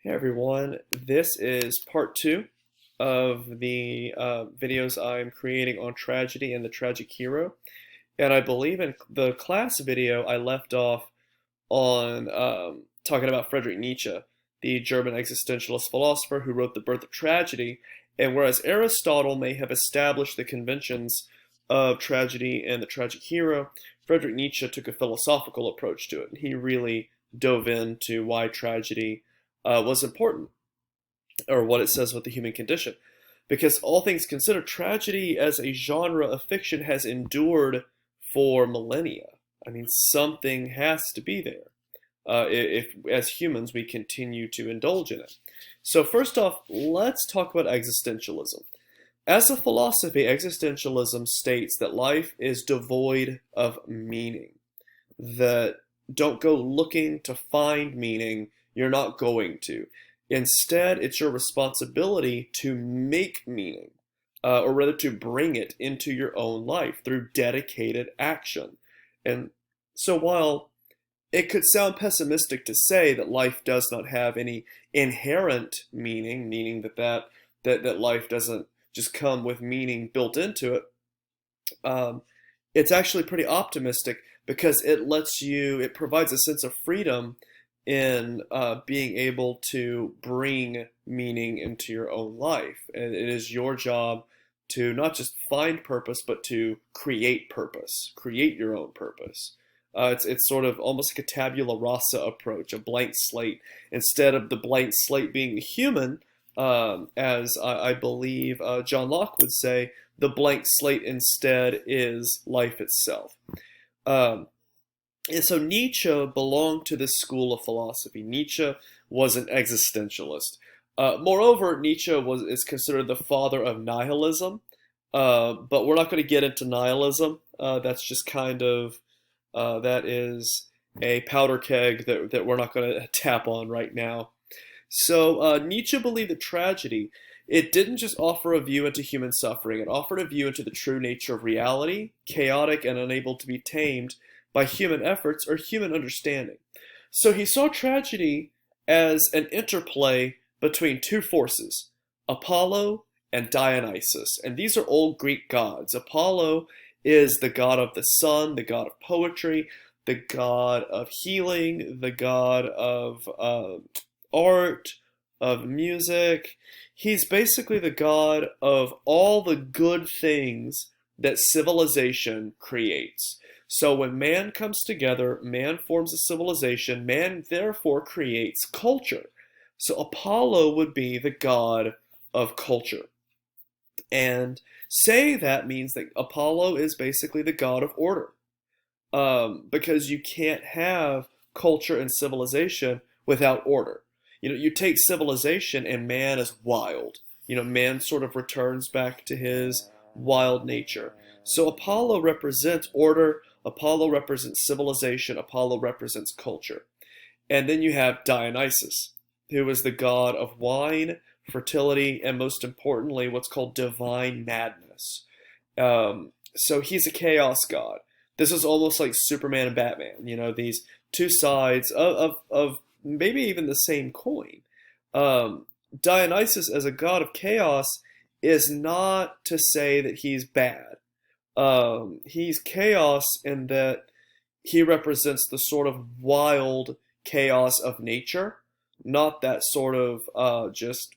Hey everyone, this is part two of the videos I'm creating on tragedy and the tragic hero. And I believe in the class video I left off on talking about Friedrich Nietzsche, the German existentialist philosopher who wrote The Birth of Tragedy. And whereas Aristotle may have established the conventions of tragedy and the tragic hero, Friedrich Nietzsche took a philosophical approach to it. He really dove into why tragedy was important, or what it says about the human condition. Because all things considered, tragedy as a genre of fiction has endured for millennia. I mean, something has to be there if, as humans, we continue to indulge in it. So first off, let's talk about existentialism. As a philosophy, existentialism states that life is devoid of meaning, that don't go looking to find meaning, you're not going to. Instead, it's your responsibility to make meaning, or rather to bring it into your own life through dedicated action. And so while it could sound pessimistic to say that life does not have any inherent meaning, meaning that life doesn't just come with meaning built into it, it's actually pretty optimistic because it provides a sense of freedom in being able to bring meaning into your own life. And it is your job to not just find purpose, but to create purpose, create your own purpose. It's sort of almost like a tabula rasa approach, a blank slate. Instead of the blank slate being the human, as I believe John Locke would say, the blank slate instead is life itself. Um, and so Nietzsche belonged to this school of philosophy. Nietzsche was an existentialist. Moreover, Nietzsche is considered the father of nihilism, but we're not going to get into nihilism. That's just kind of, that is a powder keg that we're not going to tap on right now. So Nietzsche believed that tragedy, it didn't just offer a view into human suffering, it offered a view into the true nature of reality, chaotic and unable to be tamed by human efforts or human understanding. So he saw tragedy as an interplay between two forces, Apollo and Dionysus. And these are old Greek gods. Apollo is the god of the sun, the god of poetry, the god of healing, the god of art, of music. He's basically the god of all the good things that civilization creates. So when man comes together, man forms a civilization, man therefore creates culture. So Apollo would be the god of culture. And saying that means that Apollo is basically the god of order. Because you can't have culture and civilization without order. You take civilization and man is wild. Man sort of returns back to his wild nature. So Apollo represents order, Apollo represents civilization, Apollo represents culture. And then you have Dionysus, who is the god of wine, fertility, and most importantly, what's called divine madness. So he's a chaos god. This is almost like Superman and Batman, these two sides of maybe even the same coin. Dionysus as a god of chaos is not to say that he's bad. He's chaos in that he represents the sort of wild chaos of nature, not that sort of just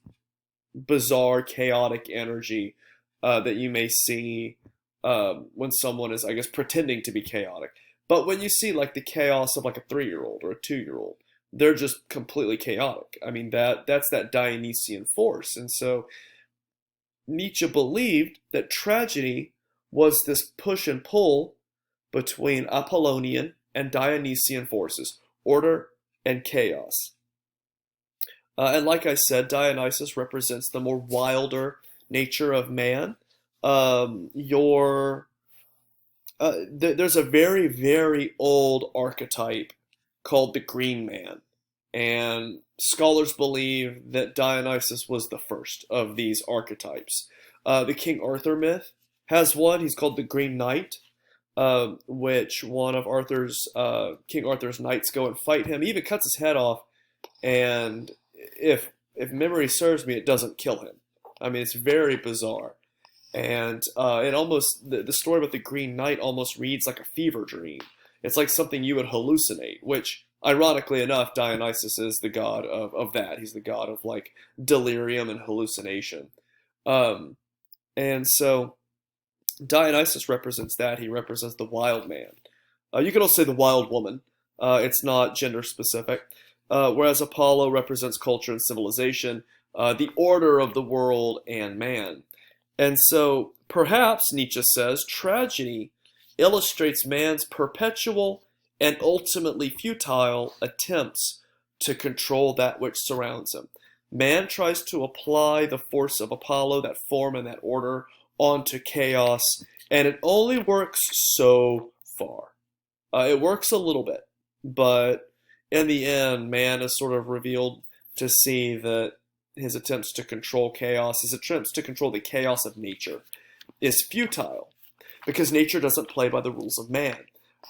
bizarre, chaotic energy that you may see when someone is, I guess, pretending to be chaotic. But when you see like the chaos of like a 3-year-old or a 2-year-old, they're just completely chaotic. I mean, that's that Dionysian force. And so Nietzsche believed that tragedy was this push and pull between Apollonian and Dionysian forces, order and chaos. And like I said, Dionysus represents the more wilder nature of man. There's a very, very old archetype called the Green Man. And scholars believe that Dionysus was the first of these archetypes. The King Arthur myth has one. He's called the Green Knight, which one of King Arthur's knights go and fight him. He even cuts his head off, and if memory serves me, it doesn't kill him. I mean, it's very bizarre. And it almost the story about the Green Knight almost reads like a fever dream. It's like something you would hallucinate, which ironically enough, Dionysus is the god of that. He's the god of like delirium and hallucination. Um, and so Dionysus represents that. He represents the wild man. You could also say the wild woman. It's not gender specific. Whereas Apollo represents culture and civilization, the order of the world and man. And so, perhaps, Nietzsche says, tragedy illustrates man's perpetual and ultimately futile attempts to control that which surrounds him. Man tries to apply the force of Apollo, that form and that order, onto chaos, and it only works so far. It works a little bit, but in the end, man is sort of revealed to see that his attempts to control chaos, his attempts to control the chaos of nature, is futile because nature doesn't play by the rules of man.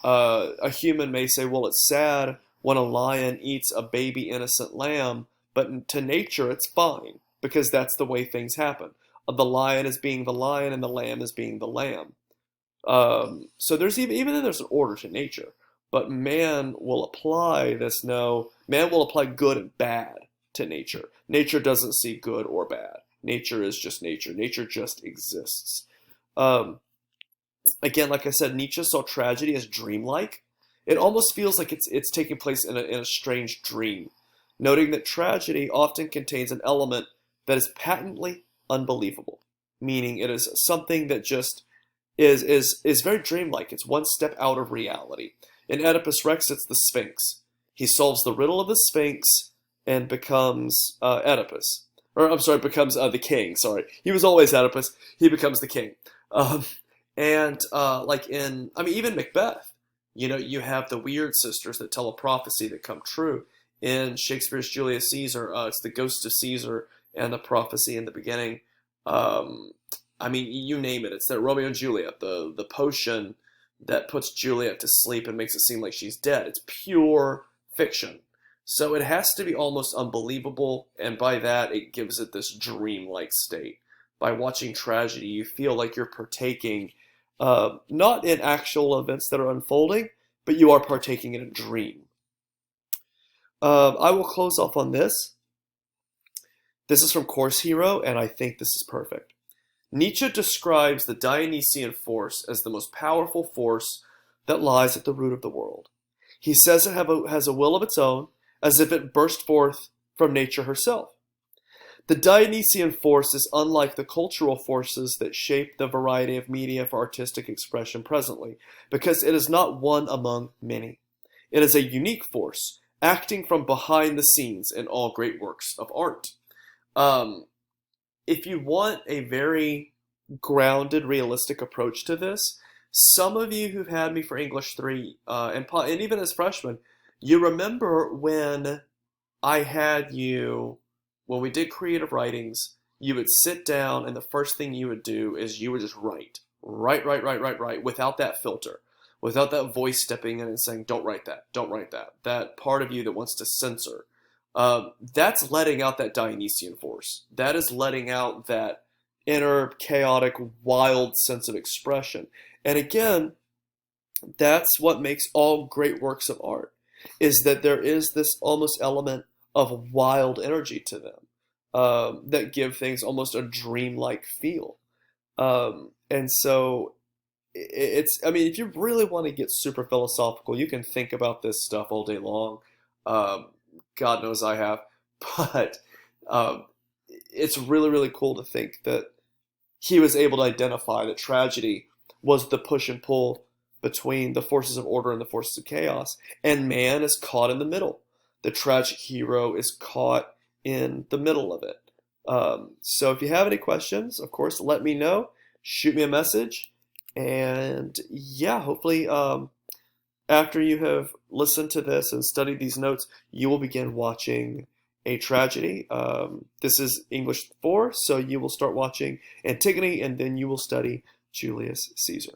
A human may say, well, it's sad when a lion eats a baby innocent lamb, but to nature it's fine because that's the way things happen. The lion is being the lion and the lamb is being the lamb. So there's even then there's an order to nature, but man will apply this. No, man will apply good and bad to nature. Nature doesn't see good or bad. Nature is just nature. Nature just exists. Again, like I said, Nietzsche saw tragedy as dreamlike. It almost feels like it's taking place in a strange dream, noting that tragedy often contains an element that is patently unbelievable, meaning it is something that just is very dreamlike. It's one step out of reality. In Oedipus Rex, it's the Sphinx. He solves the riddle of the Sphinx and becomes Oedipus. Or, I'm sorry, becomes the king. Sorry. He was always Oedipus. He becomes the king. Like in, I mean, even Macbeth, you know, you have the weird sisters that tell a prophecy that come true. In Shakespeare's Julius Caesar, it's the ghost of Caesar and the prophecy in the beginning. I mean, you name it. It's that Romeo and Juliet, the potion that puts Juliet to sleep and makes it seem like she's dead. It's pure fiction. So it has to be almost unbelievable, and by that, it gives it this dreamlike state. By watching tragedy, you feel like you're partaking, not in actual events that are unfolding, but you are partaking in a dream. I will close off on this. This is from Course Hero, and I think this is perfect. Nietzsche describes the Dionysian Force as the most powerful force that lies at the root of the world. He says it has a will of its own, as if it burst forth from nature herself. The Dionysian Force is unlike the cultural forces that shape the variety of media for artistic expression presently, because it is not one among many. It is a unique force, acting from behind the scenes in all great works of art. If you want a very grounded, realistic approach to this, some of you who've had me for English 3, and even as freshmen, you remember when I had you, when we did creative writings, you would sit down and the first thing you would do is you would just write, without that filter, without that voice stepping in and saying, don't write that, that part of you that wants to censor. That's letting out that Dionysian force. That is letting out that inner, chaotic, wild sense of expression. And again, that's what makes all great works of art, is that there is this almost element of wild energy to them that give things almost a dreamlike feel. And so I mean, if you really want to get super philosophical, you can think about this stuff all day long. God knows I have, but it's really, really cool to think that he was able to identify that tragedy was the push and pull between the forces of order and the forces of chaos, and man is caught in the middle. The tragic hero is caught in the middle of it. So if you have any questions, of course, let me know. Shoot me a message. And yeah, hopefully after you have listened to this and studied these notes, you will begin watching a tragedy. This is English 4, so you will start watching Antigone, and then you will study Julius Caesar.